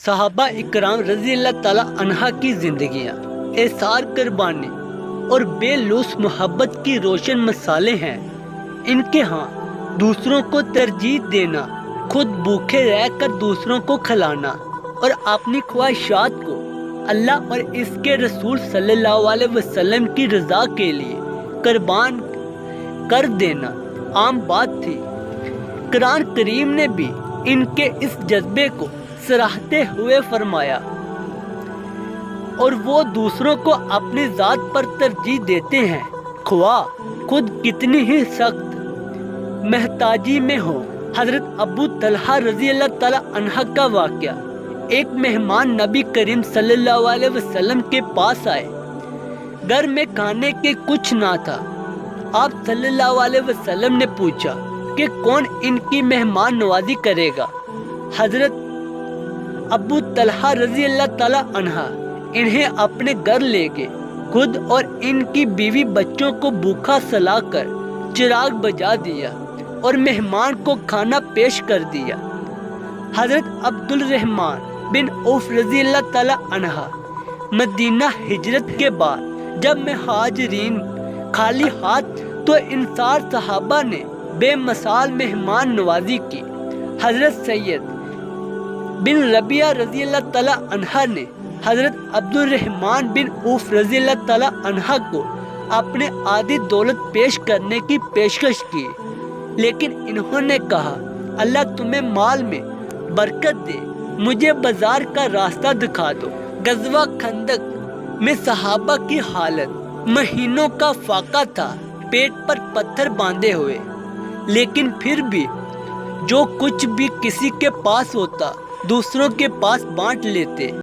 صحابہ اکرام رضی اللہ تعالیٰ عنہ کی زندگیاں ایثار، قربانی اور بے لوث محبت کی روشن مثالیں ہیں۔ ان کے ہاں دوسروں کو ترجیح دینا، خود بھوکے رہ کر دوسروں کو کھلانا اور اپنی خواہشات کو اللہ اور اس کے رسول صلی اللہ علیہ وسلم کی رضا کے لیے قربان کر دینا عام بات تھی۔ قرآن کریم نے بھی ان کے اس جذبے کو سراہتے ہوئے فرمایا، اور وہ دوسروں کو اپنی ذات پر ترجیح دیتے ہیں، خواہ خود کتنی ہی سخت محتاجی میں ہو۔ حضرت ابو طلحہ رضی اللہ تعالیٰ عنہ کا واقعہ۔ ایک مہمان نبی کریم صلی اللہ علیہ وسلم کے پاس آئے۔ گھر میں کھانے کے کچھ نہ تھا۔ آپ صلی اللہ علیہ وسلم نے پوچھا کہ کون ان کی مہمان نوازی کرے گا۔ حضرت ابو طلحہ رضی اللہ تعالیٰ عنہ انہیں اپنے گھر لے گئے، خود اور ان کی بیوی بچوں کو بھوکا سلا کر چراغ بجھا دیا اور مہمان کو کھانا پیش کر دیا۔ حضرت عبد الرحمن بن عوف رضی اللہ تعالیٰ عنہ مدینہ ہجرت کے بعد جب مہاجرین خالی ہاتھ تو انصار صحابہ نے بے مثال مہمان نوازی کی۔ حضرت سید بن ربیعہ رضی اللہ تعالیٰ عنہ نے حضرت عبد الرحمن بن عوف رضی اللہ تعالیٰ عنہ کو اپنے آدھی دولت پیش کرنے کی پیشکش کی، لیکن انہوں نے کہا، اللہ تمہیں مال میں برکت دے، مجھے بازار کا راستہ دکھا دو۔ غزوہ خندق میں صحابہ کی حالت مہینوں کا فاقہ تھا، پیٹ پر پتھر باندھے ہوئے، لیکن پھر بھی جو کچھ بھی کسی کے پاس ہوتا دوسروں کے پاس بانٹ لیتے۔